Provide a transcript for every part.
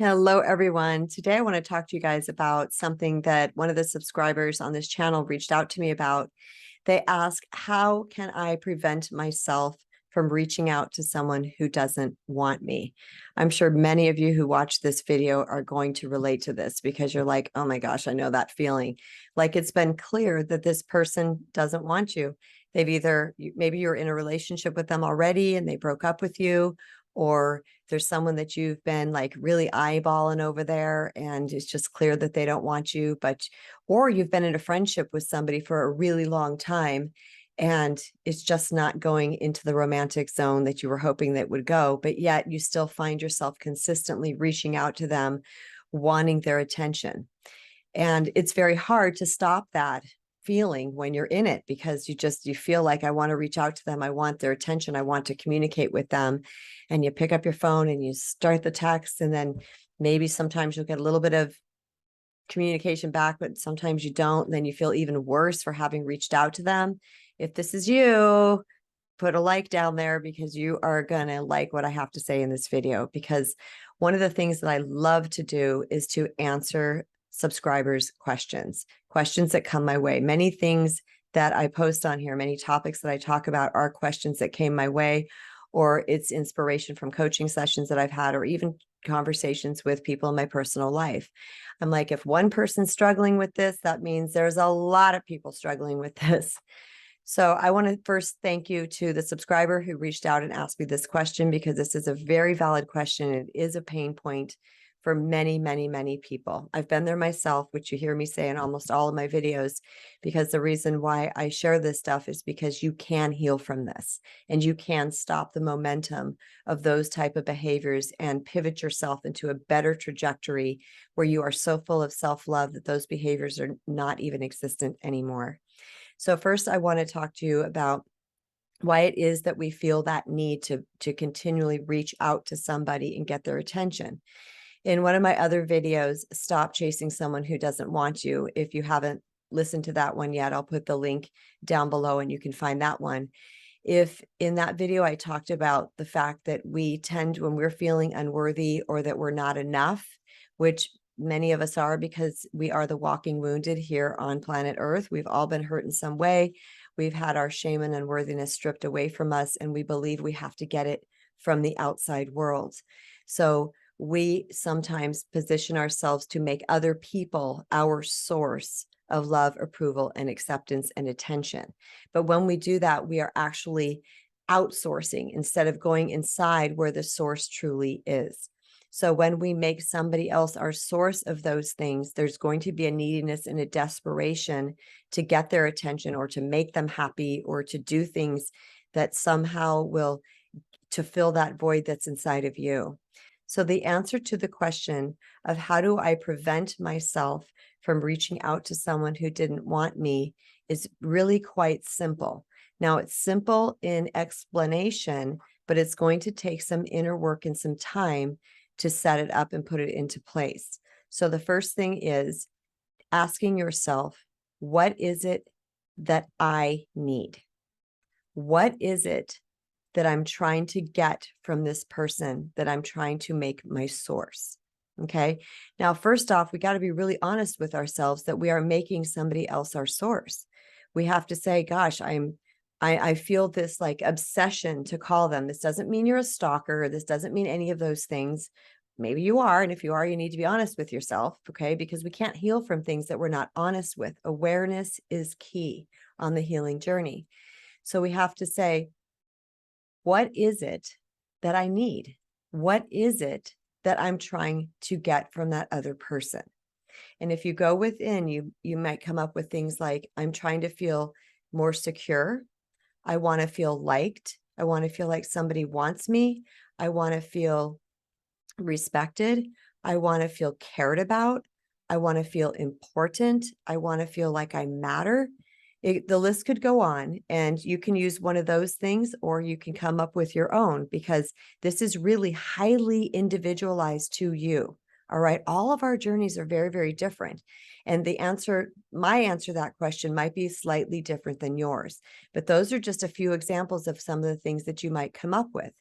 Hello, everyone. Today, I want to talk to you guys about something that one of the subscribers on this channel reached out to me about. They ask, how can I prevent myself from reaching out to someone who doesn't want me? I'm sure many of you who watch this video are going to relate to this because you're like, oh my gosh, I know that feeling. Like it's been clear that this person doesn't want you. They've either, maybe you're in a relationship with them already and they broke up with you, or there's someone that you've been like really eyeballing over there and it's just clear that they don't want you, or you've been in a friendship with somebody for a really long time and it's just not going into the romantic zone that you were hoping that would go, but yet you still find yourself consistently reaching out to them, wanting their attention. And it's very hard to stop that feeling when you're in it, because you feel like, I want to reach out to them. I want their attention. I want to communicate with them. And you pick up your phone and you start the text, and then maybe sometimes you'll get a little bit of communication back, but sometimes you don't. And then you feel even worse for having reached out to them. If this is you, put a like down there, because you are going to like what I have to say in this video. Because one of the things that I love to do is to answer subscribers' questions that come my way. Many things that I post on here, many topics that I talk about are questions that came my way, or it's inspiration from coaching sessions that I've had, or even conversations with people in my personal life. I'm like, if one person's struggling with this, that means there's a lot of people struggling with this. So I want to first thank you to the subscriber who reached out and asked me this question, because this is a very valid question. It is a pain point for many, many, many people. I've been there myself, which you hear me say in almost all of my videos, because the reason why I share this stuff is because you can heal from this, and you can stop the momentum of those type of behaviors and pivot yourself into a better trajectory where you are so full of self-love that those behaviors are not even existent anymore. So first, I want to talk to you about why it is that we feel that need to continually reach out to somebody and get their attention. In one of my other videos, Stop Chasing Someone Who Doesn't Want You, if you haven't listened to that one yet, I'll put the link down below and you can find that one. If in that video, I talked about the fact that we tend, when we're feeling unworthy or that we're not enough, which many of us are, because we are the walking wounded here on planet Earth. We've all been hurt in some way. We've had our shame and unworthiness stripped away from us, and we believe we have to get it from the outside world. So we sometimes position ourselves to make other people our source of love, approval, and acceptance and attention. But when we do that, we are actually outsourcing instead of going inside where the source truly is. So when we make somebody else our source of those things, there's going to be a neediness and a desperation to get their attention, or to make them happy, or to do things that somehow will to fill that void that's inside of you. So the answer to the question of how do I prevent myself from reaching out to someone who didn't want me is really quite simple. Now, it's simple in explanation, but it's going to take some inner work and some time to set it up and put it into place. So the first thing is asking yourself, what is it that I need? What is it that I'm trying to get from this person that I'm trying to make my source? Okay. Now, first off, we got to be really honest with ourselves that we are making somebody else our source. We have to say, gosh, I feel this like obsession to call them. This doesn't mean you're a stalker. This doesn't mean any of those things. Maybe you are. And if you are, you need to be honest with yourself. Okay. Because we can't heal from things that we're not honest with. Awareness is key on the healing journey. So we have to say, what is it that I need? What is it that I'm trying to get from that other person? And if you go within, you might come up with things like, I'm trying to feel more secure. I want to feel liked. I want to feel like somebody wants me. I want to feel respected. I want to feel cared about. I want to feel important. I want to feel like I matter. The list could go on, and you can use one of those things, or you can come up with your own, because this is really highly individualized to you. All right. All of our journeys are very, very different. And my answer to that question might be slightly different than yours. But those are just a few examples of some of the things that you might come up with.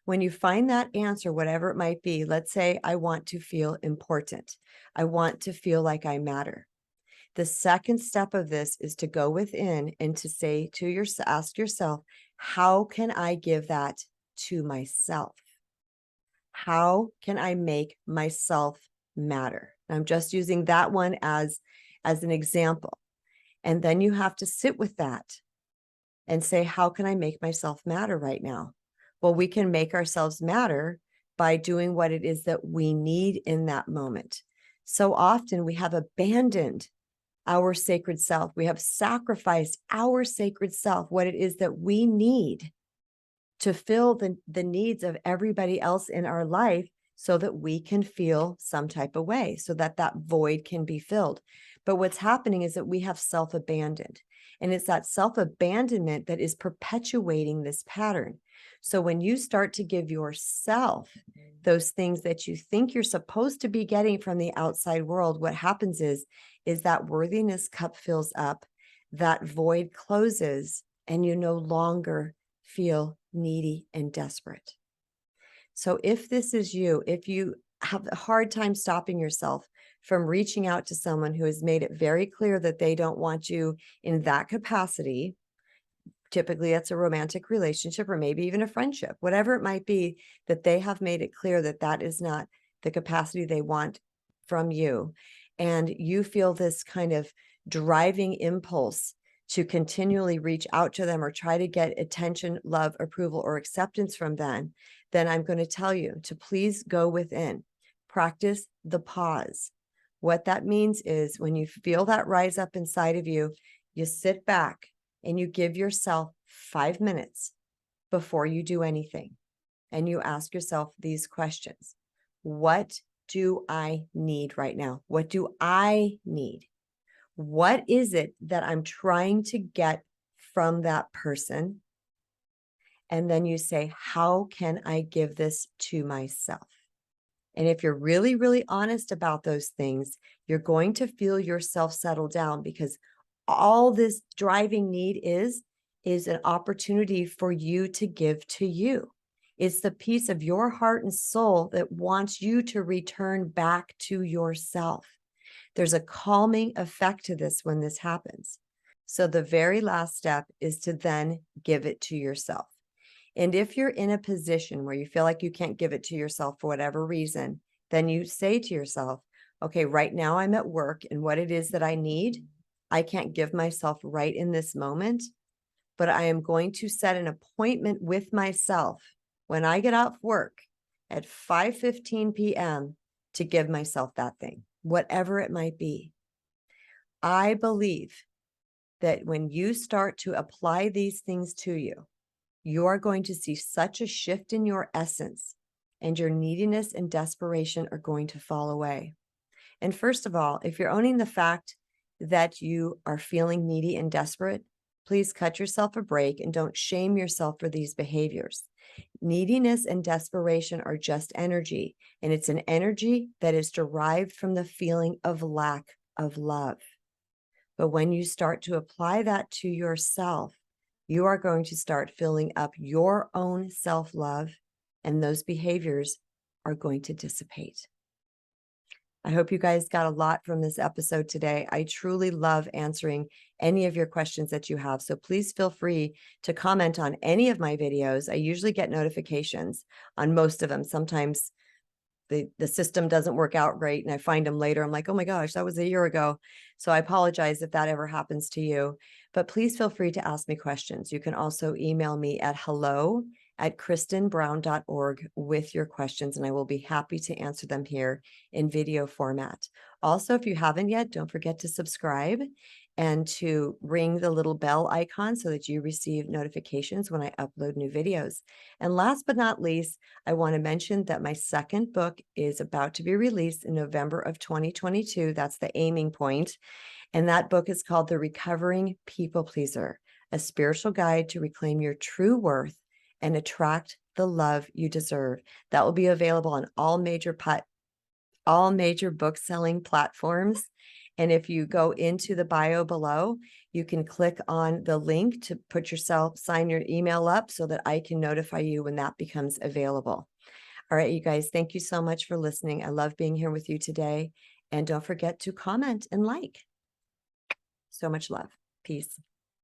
When you find that answer, whatever it might be, let's say I want to feel important. I want to feel like I matter. The second step of this is to go within and to say to yourself, ask yourself, how can I give that to myself? How can I make myself matter? I'm just using that one as an example. And then you have to sit with that and say, how can I make myself matter right now? Well, we can make ourselves matter by doing what it is that we need in that moment. So often we have abandoned our sacred self. We have sacrificed our sacred self, what it is that we need to fill the needs of everybody else in our life so that we can feel some type of way, so that that void can be filled. But what's happening is that we have self-abandoned, and it's that self-abandonment that is perpetuating this pattern. So when you start to give yourself those things that you think you're supposed to be getting from the outside world, what happens is that worthiness cup fills up, that void closes, and you no longer feel needy and desperate. So if this is you, if you have a hard time stopping yourself from reaching out to someone who has made it very clear that they don't want you in that capacity, typically that's a romantic relationship or maybe even a friendship, whatever it might be, that they have made it clear that that is not the capacity they want from you, and you feel this kind of driving impulse to continually reach out to them or try to get attention, love, approval, or acceptance from them, then I'm going to tell you to please go within, practice the pause. What that means is when you feel that rise up inside of you, you sit back and you give yourself 5 minutes before you do anything. And you ask yourself these questions. What do I need right now? What do I need? What is it that I'm trying to get from that person? And then you say, how can I give this to myself? And if you're really, really honest about those things, you're going to feel yourself settle down, because all this driving need is an opportunity for you to give to you. It's the piece of your heart and soul that wants you to return back to yourself. There's a calming effect to this when this happens. So the very last step is to then give it to yourself. And if you're in a position where you feel like you can't give it to yourself for whatever reason, then you say to yourself, okay, right now I'm at work, and what it is that I need, I can't give myself right in this moment, but I am going to set an appointment with myself when I get off work at 5:15 p.m. to give myself that thing, whatever it might be. I believe that when you start to apply these things to you, you are going to see such a shift in your essence, and your neediness and desperation are going to fall away. And first of all, if you're owning the fact that you are feeling needy and desperate, please cut yourself a break and don't shame yourself for these behaviors. Neediness and desperation are just energy, and it's an energy that is derived from the feeling of lack of love. But when you start to apply that to yourself, you are going to start filling up your own self-love, and those behaviors are going to dissipate. I hope you guys got a lot from this episode today. I truly love answering any of your questions that you have. So please feel free to comment on any of my videos. I usually get notifications on most of them. Sometimes the system doesn't work out great, and I find them later. I'm like, oh my gosh, that was a year ago. So I apologize if that ever happens to you, but please feel free to ask me questions. You can also email me at hello@kristenbrown.org with your questions, and I will be happy to answer them here in video format. Also, if you haven't yet, don't forget to subscribe and to ring the little bell icon so that you receive notifications when I upload new videos. And last but not least, I want to mention that my second book is about to be released in November of 2022. That's the aiming point. And that book is called The Recovering People Pleaser, a spiritual guide to reclaim your true worth and attract the love you deserve. That will be available on all major all major book selling platforms. And if you go into the bio below, you can click on the link to sign your email up so that I can notify you when that becomes available. All right, you guys, thank you so much for listening. I love being here with you today. And don't forget to comment and like. So much love. Peace.